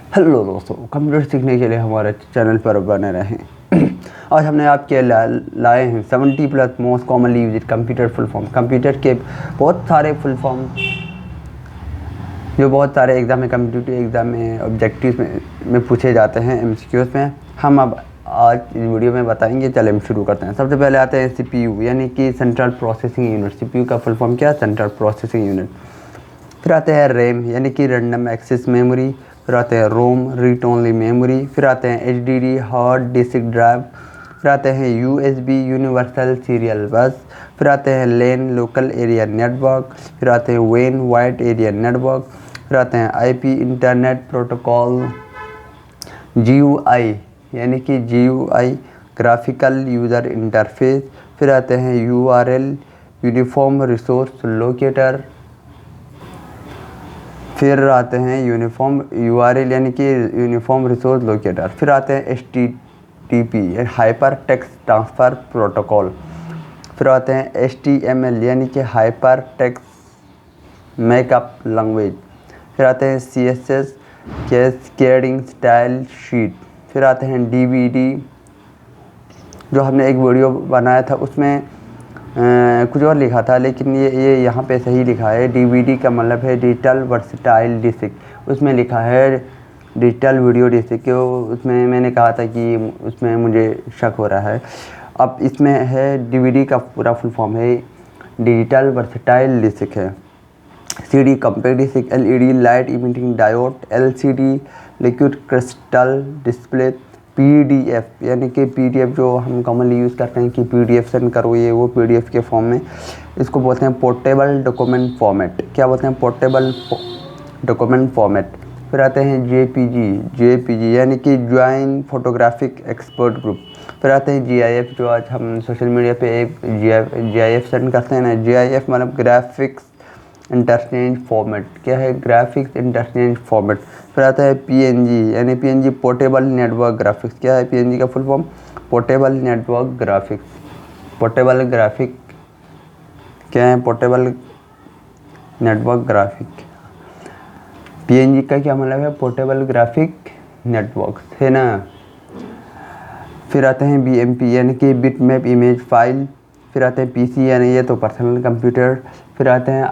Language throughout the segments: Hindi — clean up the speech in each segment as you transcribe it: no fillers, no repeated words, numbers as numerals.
हेलो दोस्तों, कंप्यूटर सीखने के लिए हमारे चैनल पर बने रहें। आज हमने आपके लाए हैं 70+ most commonly used computer full form. Computer के बहुत सारे फुल फॉर्म जो बहुत सारे एग्ज़ाम में, कम्पिटिटिव एग्ज़ाम में, ऑब्जेक्टिव में पूछे जाते हैं, एमसीक्यूज़ में। हम अब आज इस वीडियो में बताएंगे। चले हम शुरू करते हैं। सबसे पहले आते हैं सीपीयू, यानी कि सेंट्रल प्रोसेसिंग यूनिट। सीपीयू का फुल फॉर्म क्या है? Central processing unit. फिर आते हैं रैम, यानी कि रैंडम एक्सेस मेमोरी। फिर आते हैं रोम, रीड ओनली मेमोरी। फिर आते हैं एचडीडी, हार्ड डिस्क ड्राइव। फिर आते हैं यूएसबी, यूनिवर्सल सीरियल बस। फिर आते हैं लैन, लोकल एरिया नेटवर्क। फिर आते हैं वैन, वाइड एरिया नेटवर्क। फिर आते हैं आईपी, इंटरनेट प्रोटोकॉल। जीयूआई, यानी कि जीयूआई, ग्राफिकल यूज़र इंटरफेस। फिर आते हैं यूआरएल, यूनिफॉर्म रिसोर्स लोकेटर। फिर आते हैं यूनिफॉर्म यूआरएल, यानी कि यूनिफॉर्म रिसोर्स लोकेटर। फिर आते हैं HTTP, hyper text transfer protocol. फिर आते हैं एचटीएमएल, यानी कि हाइपर टेक्स्ट मैकअप लैंग्वेज। फिर आते हैं सीएसएस, कैस्केडिंग स्टाइल शीट। फिर आते हैं डीवीडी, जो हमने एक वीडियो बनाया था उसमें कुछ और लिखा था, लेकिन ये यहाँ पे सही लिखा है। डीवीडी का मतलब है डिजिटल वर्सटाइल डिस्क। उसमें लिखा है डिजिटल वीडियो डिस्क। उसमें मैंने कहा था कि उसमें मुझे शक हो रहा है। अब इसमें है डीवीडी का पूरा फुल फॉर्म है डिजिटल वर्सटाइल डिस्क है। CD compact disc, LED light emitting diode, LCD liquid crystal display, PDF, यानी कि पीडीएफ जो हम कॉमनली यूज़ करते हैं कि पीडीएफ सेंड करो, ये वो पीडीएफ के फॉर्म में। इसको बोलते हैं पोर्टेबल डॉक्यूमेंट फॉर्मेट। क्या बोलते हैं? Portable document format. फिर आते हैं जेपीजी, यानी कि ज्वाइन फोटोग्राफिक एक्सपर्ट ग्रुप। फिर आते हैं जीआईएफ, जो आज हम सोशल मीडिया पे एक जीआईएफ सेंड करते हैं ना। जीआईएफ मतलब ग्राफिक्स इंटरचेंज फॉर्मेट। क्या है? Graphics interchange format. फिर आता है पीएनजी, यानी पीएनजी पोर्टेबल नेटवर्क ग्राफिक्स। क्या है पीएनजी का full form? Portable network graphics. Portable graphic क्या है? Portable network graphic. पीएनजी का क्या मतलब है? पोर्टेबल ग्राफिक नेटवर्क है ना। फिर आते हैं बीएमपी, यानी कि बिट मैप इमेज फाइल। फिर आते हैं पीसी, यानी ये तो पर्सनल कंप्यूटर। फिर आते हैं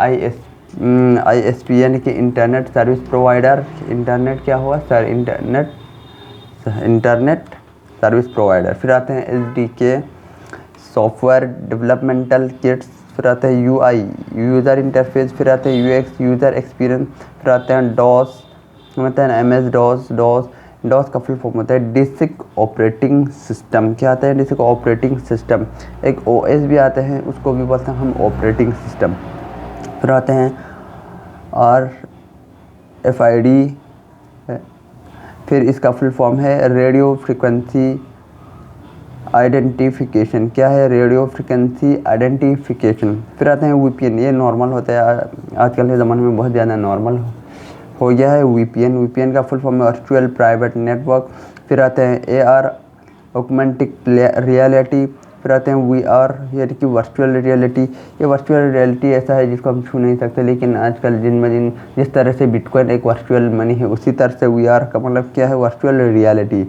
आईएसपी, यानी कि इंटरनेट सर्विस प्रोवाइडर। इंटरनेट क्या हुआ सर? Internet service provider. फिर आते हैं एसडीके, सॉफ्टवेयर डेवलपमेंटल किट्स। फिर आते हैं यूआई, यूज़र इंटरफेस। फिर आते हैं यूएक्स, यूज़र एक्सपीरियंस। फिर आते हैं डॉस, होता है एमएस डॉस का फुल फॉर्म होता है डिस्क ऑपरेटिंग सिस्टम। क्या आता है? Disk operating system. एक ओएस भी आते हैं, उसको भी बोलते हैं हम ऑपरेटिंग सिस्टम। फिर आते हैं RFID। फिर इसका फुल फॉर्म है रेडियो फ्रिक्वेंसी आइडेंटिफिकेशन। क्या है? Radio frequency identification. फिर आते हैं वीपीएन, ये नॉर्मल होता है आजकल के ज़माने में, बहुत ज़्यादा नॉर्मल हो गया है वीपीएन का फुल फॉर्म है वर्चुअल प्राइवेट नेटवर्क। फिर आते हैं AR, ऑगमेंटेड रियलिटी। फिर आते हैं VR, यानी कि वर्चुअल रियलिटी। ये वर्चुअल रियलिटी ऐसा है जिसको हम छू नहीं सकते, लेकिन आजकल जिस तरह से बिटकॉइन एक वर्चुअल मनी है, उसी तरह से VR का मतलब क्या है? Virtual reality.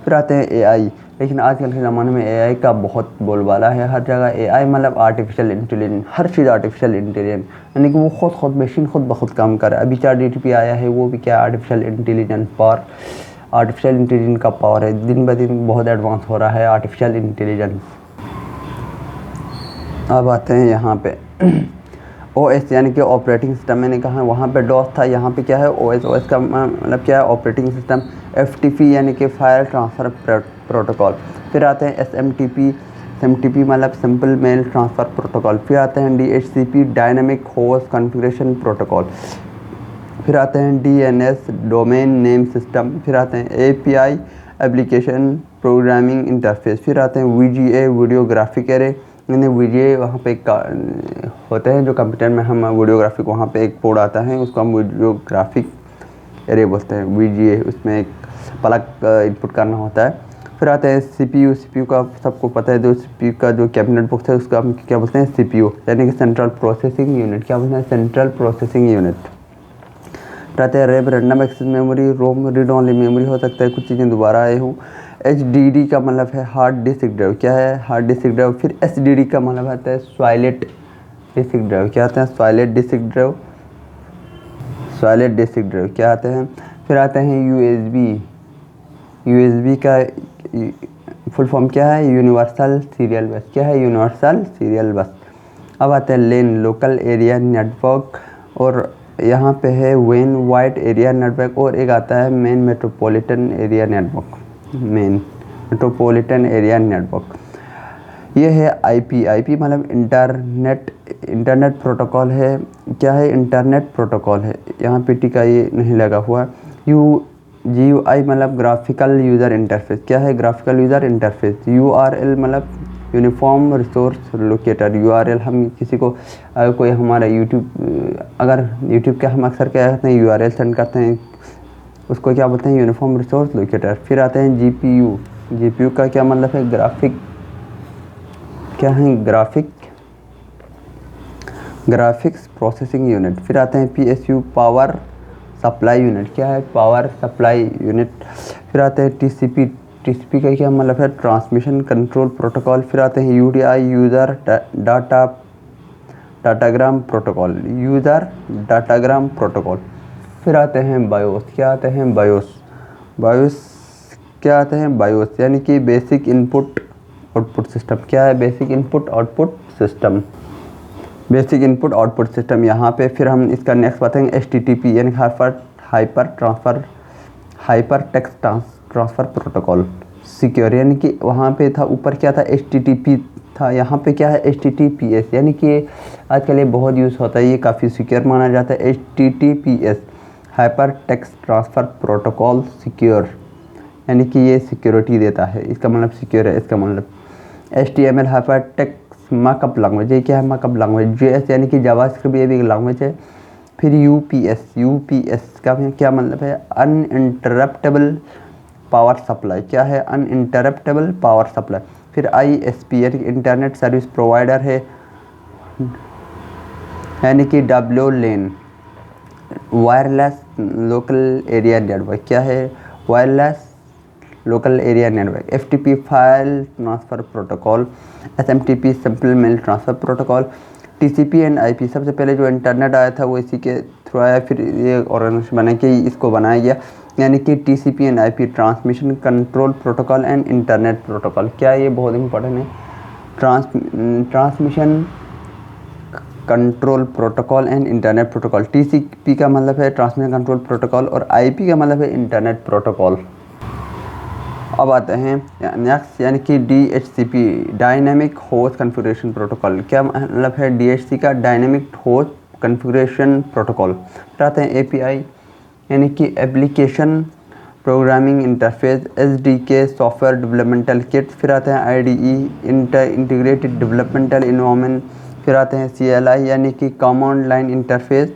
फिर आते हैं AI, लेकिन आजकल के ज़माने में AI का बहुत बोलबाला है हर जगह। AI मतलब आर्टिफिशियल इंटेलिजेंस, हर चीज़ आर्टिफिशियल इंटेलिजेंस, यानी कि वो खुद मशीन खुद ब खुद काम कर रहा है। अभी ChatGPT आया है, वो भी क्या? Artificial intelligence power. Artificial intelligence का पावर है, दिन ब दिन बहुत एडवांस हो रहा है आर्टिफिशियल इंटेलिजेंस। अब आते हैं यहाँ पे OS, यानी कि ऑपरेटिंग सिस्टम। मैंने कहा वहाँ पे डॉस था, यहाँ पे क्या है? OS का मतलब क्या है? Operating system. FTP, यानी कि फाइल ट्रांसफ़र प्रोटोकॉल। फिर आते हैं SMTP मतलब सिंपल मेल ट्रांसफ़र प्रोटोकॉल। फिर आते हैं DHCP, dynamic host configuration protocol. फिर आते हैं DNS, डोमेन नेम सिस्टम। फिर आते हैं API, एप्लीकेशन प्रोग्रामिंग इंटरफेस। फिर आते हैं VGA, वीडियोग्राफिक एरे, यानी VGA वहाँ पे होते हैं जो कंप्यूटर में हम वीडियोग्राफिक, वहाँ पे एक कोड आता है, उसको हम वीडियोग्राफिक एरे बोलते हैं VGA। उसमें एक पलक इनपुट करना होता है। फिर आते हैं CPU का सबको पता है, जो CPU का जो कैबिनेट बॉक्स है उसका हम क्या बोलते हैं? CPU, यानी कि सेंट्रल प्रोसेसिंग यूनिट। क्या बोलते हैं? Central processing unit. फिर आते हैं रैम रैंडम एक्सेस मेमोरी, रोम रीड ओनली मेमोरी हो सकता है कुछ चीज़ें दोबारा आए हों। HDD का मतलब है हार्ड डिस्क ड्राइव, क्या है हार्ड डिस्क ड्राइव। फिर SDD का मतलब आता है सॉलिड डिस्क ड्राइव, क्या आता है solid disk drive, solid disk drive क्या आते हैं। फिर आते हैं USB का फुल फॉर्म क्या है यूनिवर्सल सीरियल बस, क्या है यूनिवर्सल सीरियल बस। अब आते हैं लेन लोकल एरिया नेटवर्क, और यहाँ पे है वेन वाइड एरिया नेटवर्क, और एक आता है main metropolitan area network, main metropolitan area network. ये है IP मतलब इंटरनेट प्रोटोकॉल है, क्या है इंटरनेट प्रोटोकॉल है, यहाँ पे टिका ये नहीं लगा हुआ। GUI मतलब ग्राफिकल यूज़र इंटरफेस, क्या है ग्राफिकल यूज़र इंटरफेस। URL मतलब यूनिफॉर्म रिसोर्स लोकेटर, URL हम किसी को कोई हमारा अगर यूट्यूब का हम अक्सर क्या करते हैं URL सेंड करते हैं, उसको क्या बोलते हैं यूनिफॉर्म रिसोर्स लोकेटर। फिर आते हैं GPU का क्या मतलब है ग्राफिक्स प्रोसेसिंग यूनिट। फिर आते हैं PSU पावर सप्लाई यूनिट, क्या है पावर सप्लाई यूनिट। फिर आते हैं TCP का क्या मतलब है ट्रांसमिशन कंट्रोल प्रोटोकॉल। फिर आते हैं UDI यूज़र डाटाग्राम प्रोटोकॉल। फिर आते हैं बायोस, क्या आते हैं बायोस यानी कि बेसिक इनपुट आउटपुट सिस्टम, क्या है बेसिक इनपुट आउटपुट सिस्टम यहाँ पे। फिर हम इसका नेक्स्ट बताएंगे HTTP यानी hyper text transfer protocol secure, यानी कि वहाँ पे था ऊपर क्या था HTTP था, यहाँ पे क्या है HTTPS, यानी कि आजकल ये बहुत यूज़ होता है, ये काफ़ी सिक्योर माना जाता है। HTTPS hyper text transfer protocol secure, यानी कि ये सिक्योरिटी देता है, इसका मतलब सिक्योर है। इसका मतलब HTML hyper text markup language, ये क्या है मार्कअप लैंग्वेज। JS यानी कि जावास्क्रिप्ट, ये भी एक लैंग्वेज है। फिर UPS का क्या मतलब है अनइंटरप्टेबल पावर सप्लाई, क्या है अनइंटरप्टेबल पावर सप्लाई। फिर ISP यानी कि इंटरनेट सर्विस प्रोवाइडर है, यानी कि WLAN wireless local area network, क्या है wireless local area network. FTP file transfer protocol, SMTP simple mail transfer protocol. TCP and IP सबसे पहले जो इंटरनेट आया था वो इसी के थ्रू आया, फिर ये ऑर्गेनाइजेशन बना के इसको बनाया गया, यानी कि TCP and IP transmission control protocol and internet protocol. क्या ये बहुत इंपॉर्टेंट है, transmission control protocol and internet protocol. TCP का मतलब है ट्रांसमिशन कंट्रोल प्रोटोकॉल, और IP का मतलब है इंटरनेट प्रोटोकॉल। अब आते हैं नेक्स्ट, यानी कि DHCP dynamic host configuration protocol, क्या मतलब है DHCP का डायनेमिक होस्ट कॉन्फ़िगरेशन प्रोटोकॉल। फिर आते हैं API यानी कि application programming interface, SDK software developmental kit. फिर आते हैं IDE इंटीग्रेटेड डेवलपमेंटल इन्वायरमेंट। फिर आते हैं CLI यानी कि कमांड लाइन इंटरफेस।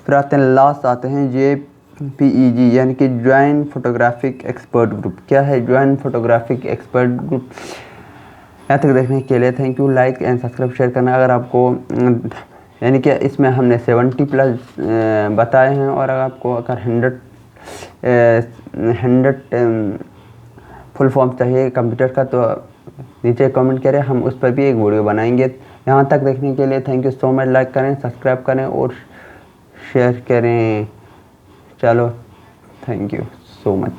फिर आते हैं लास्ट आते हैं JPEG यानी कि जॉइंट फोटोग्राफिक एक्सपर्ट ग्रुप, क्या है जॉइंट फोटोग्राफिक एक्सपर्ट ग्रुप। यहाँ तक देखने के लिए thank you, like and subscribe share करना। अगर आपको यानी कि इसमें हमने 70+ बताए हैं, और अगर आपको 100 फुल फॉर्म चाहिए कंप्यूटर का तो नीचे कमेंट करें, हम उस पर भी एक वीडियो बनाएंगे। यहाँ तक देखने के लिए thank you so much, like करें, सब्सक्राइब करें और शेयर करें। चलो थैंक यू सो मच।